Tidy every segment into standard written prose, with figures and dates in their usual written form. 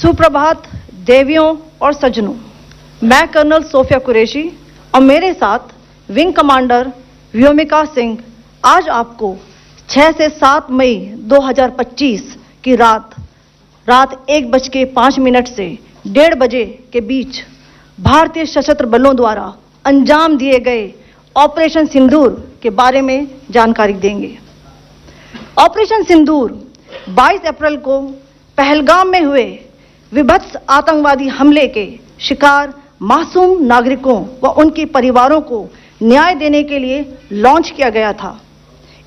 सुप्रभात देवियों और सज्जनों, मैं कर्नल सोफिया कुरैशी और मेरे साथ विंग कमांडर व्योमिका सिंह आज आपको 6 से 7 मई 2025 की रात 1:05 से 1:30 बजे के बीच भारतीय सशस्त्र बलों द्वारा अंजाम दिए गए ऑपरेशन सिंदूर के बारे में जानकारी देंगे। ऑपरेशन सिंदूर 22 अप्रैल को पहलगाम में हुए विभत्स आतंकवादी हमले के शिकार मासूम नागरिकों व उनके परिवारों को न्याय देने के लिए लॉन्च किया गया था।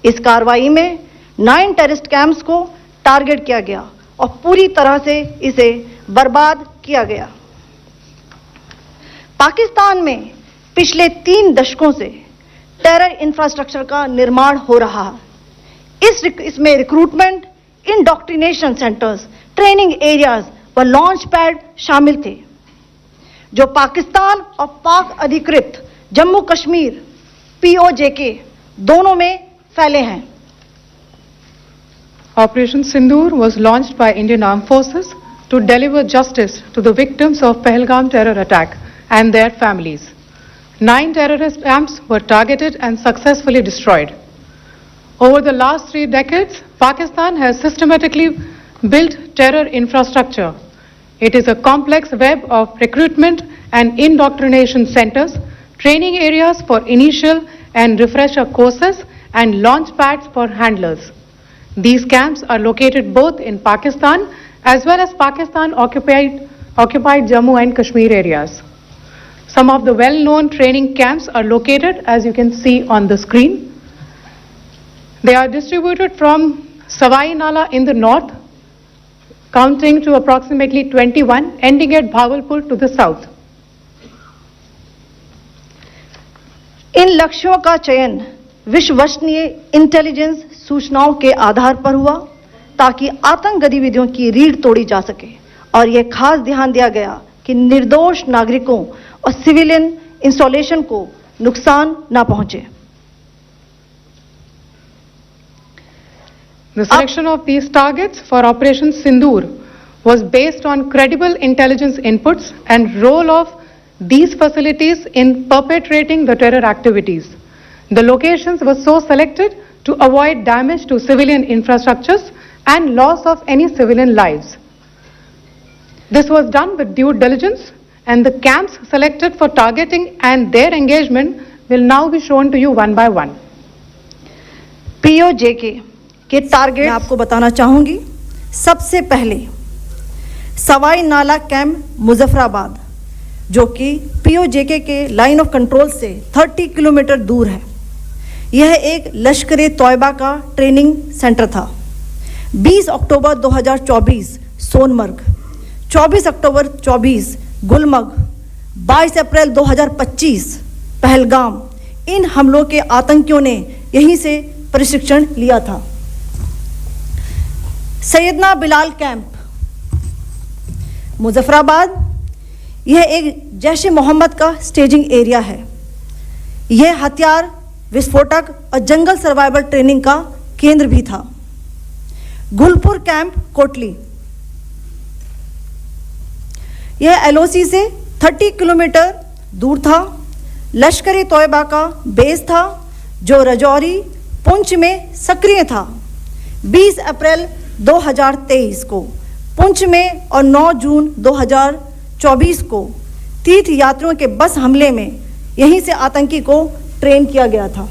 इस कार्रवाई में 9 टेररिस्ट कैंप्स को टारगेट किया गया और पूरी तरह से इसे बर्बाद किया गया। पाकिस्तान में पिछले 3 दशकों से टेरर इंफ्रास्ट्रक्चर का निर्माण हो रहा है। इसमें recruitment, indoctrination centres, training areas व लॉन्च पैड शामिल थे, जो पाकिस्तान और पाक अधिकृत जम्मू कश्मीर POJK दोनों में फैले हैं। Operation Sindoor was launched by Indian Armed Forces to deliver justice to the victims of Pahalgam terror attack and their families. 9 terrorist camps were targeted and successfully destroyed. Over the last 3 decades, Pakistan has systematically built terror infrastructure. It is a complex web of recruitment and indoctrination centers, training areas for initial and refresher courses, and launch pads for handlers. These camps are located both in Pakistan as well as Pakistan-occupied Jammu and Kashmir areas. Some of the well-known training camps are located, as you can see on the screen. They are distributed from Savai Nala in the north, counting to approximately 21, ending at Bhagalpur to the south. इन लक्ष्यों का चयन विश्वसनीय intelligence सूचनाओं के आधार पर हुआ ताकि आतंक गतिविधियों की रीढ़ तोड़ी जा सके, और यह खास ध्यान दिया गया कि निर्दोष नागरिकों और सिविलियन इंस्टॉलेशन को नुकसान न पहुंचे। The selection of these targets for Operation Sindoor was based on credible intelligence inputs and role of these facilities in perpetrating the terror activities. The locations were so selected to avoid damage to civilian infrastructures and loss of any civilian lives. This was done with due diligence, and the camps selected for targeting and their engagement will now be shown to you one by one. POJK के target आपको बताना चाहूंगी। सबसे पहले सवाई नाला camp Muzaffarabad, जो कि POJK के लाइन ऑफ कंट्रोल से 30 किलोमीटर दूर है। यह एक लश्कर-ए-तौयबा का ट्रेनिंग सेंटर था। 20 अक्टूबर 2024 सोनमर्ग, 24 अक्टूबर 24 गुलमर्ग, 22 अप्रैल 2025 पहलगाम, इन हमलों के आतंकियों ने यहीं से प्रशिक्षण लिया था। सैयदना बिलाल कैंप मुजफ्फराबाद, यह एक जैश ए मोहम्मद का स्टेजिंग एरिया है। यह हथियार, विस्फोटक और जंगल सर्वाइवल ट्रेनिंग का केंद्र भी था। गुलपुर कैंप कोटली, यह LOC से 30 किलोमीटर दूर था। लश्कर-ए-तौयबा का बेस था, जो रजौरी, पुंछ में सक्रिय था। 20 अप्रैल 2023 को पुंछ में और 9 जून 2024 को तीर्थ यात्रियों के बस हमले में यहीं से आतंकी को ट्रेन किया गया था।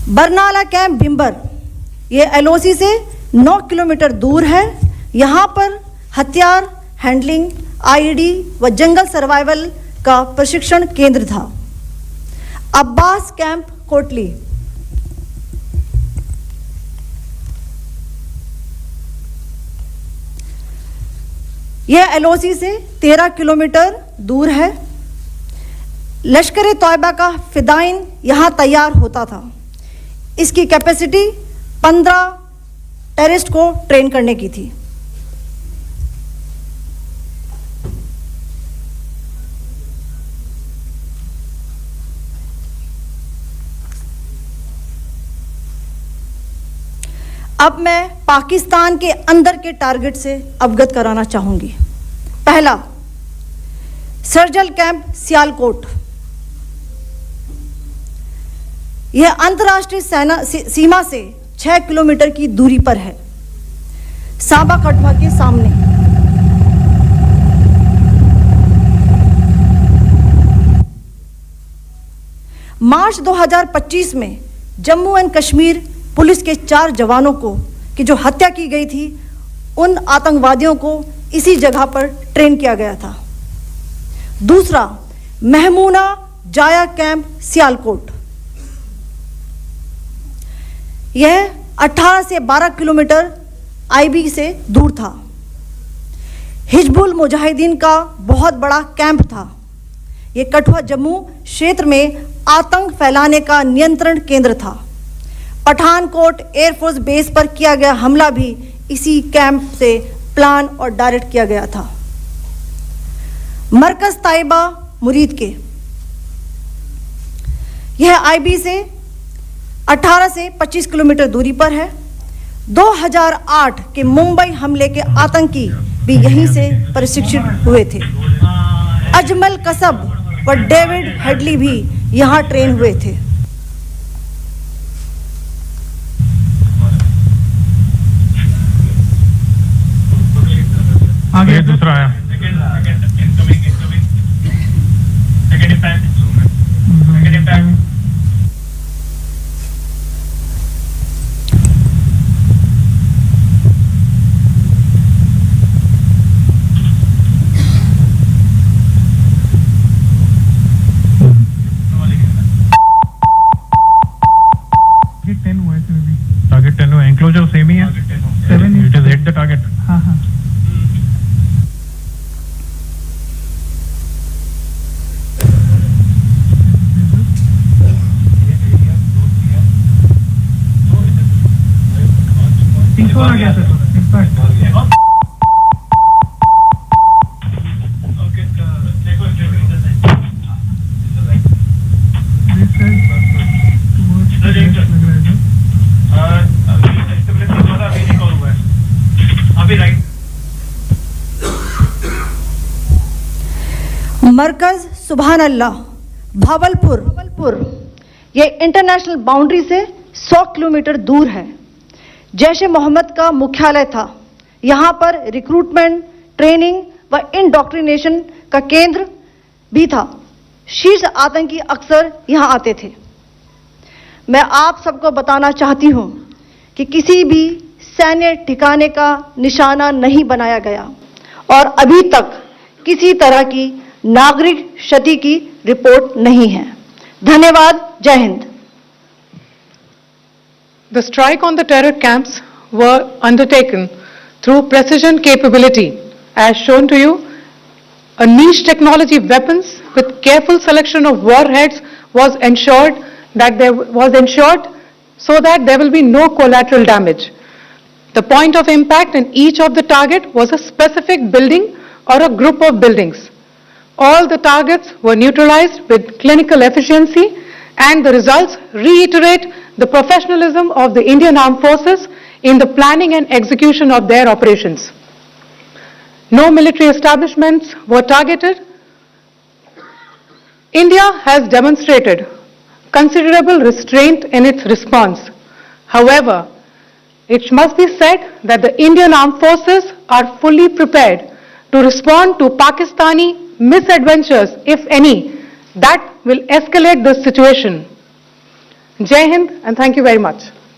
बरनाला कैंप बिंबर, यह LOC से 9 किलोमीटर दूर है। यहाँ पर हथियार, हैंडलिंग, IED व जंगल सर्वाइवल का प्रशिक्षण केंद्र था। अब्बास कैंप कोटली, यह LOC से 13 किलोमीटर दूर है। लश्कर-ए-तौयबा का फिदाइन यहाँ तैयार होता था। इसकी कैपेसिटी 15 टेररिस्ट को ट्रेन करने की थी। अब मैं पाकिस्तान के अंदर के टारगेट से अवगत कराना चाहूंगी। पहला, सर्जिकल कैंप सियालकोट। यह अंतर्राष्ट्रीय सीमा से 6 किलोमीटर की दूरी पर है, सांबा कठुआ के सामने। मार्च 2025 में जम्मू एंड कश्मीर पुलिस के 4 जवानों की जो हत्या की गई थी, उन आतंकवादियों को इसी जगह पर ट्रेन किया गया था। दूसरा, महमूना जाया कैंप सियालकोट। यह 18 से 12 किलोमीटर आईबी से दूर था। हिजबुल मुजाहिदीन का बहुत बड़ा कैंप था। यह कठुआ जम्मू क्षेत्र में आतंक फैलाने का नियंत्रण केंद्र था। पठानकोट एयरफोर्स बेस पर किया गया हमला भी इसी कैंप से प्लान और डायरेक्ट किया गया था। मरकज ताइबा मुरीद के, यह आईबी से 18 से 25 किलोमीटर दूरी पर है। 2008 के मुंबई हमले के आतंकी भी यहीं से प्रशिक्षित हुए थे। अजमल कसब व डेविड हेडली भी यहां ट्रेन हुए थे। आगे दूसरा आया। टारगेट 10 हुआ, एंक्लोजर सेम ही है। 7 it is hit the target. हाँ हाँ। तीसरा आ गया सर। मरकज सुभान अल्लाह भावलपुर, ये इंटरनेशनल बाउंड्री से 100 किलोमीटर दूर है। जैश ए मोहम्मद का मुख्यालय था। यहाँ पर रिक्रूटमेंट, ट्रेनिंग व इंडॉक्ट्रिनेशन का केंद्र भी था। शीर्ष आतंकी अक्सर यहाँ आते थे। मैं आप सबको बताना चाहती हूँ कि किसी भी सैन्य ठिकाने का निशाना नहीं बनाया गया और अभी तक किसी तरह की नागरिक क्षति की रिपोर्ट नहीं है। धन्यवाद। जय Hind. The strike on the terror camps were undertaken through precision capability. As shown to you, a niche technology weapons with careful selection of warheads was ensured so that there will be no collateral damage. The point of impact in each of the target was a specific building or a group of buildings. All the targets were neutralized with clinical efficiency, and the results reiterate the professionalism of the Indian Armed Forces in the planning and execution of their operations. No military establishments were targeted. India has demonstrated considerable restraint in its response. However, it must be said that the Indian Armed Forces are fully prepared to respond to Pakistani misadventures, if any, that will escalate the situation. Jai Hind, and thank you very much.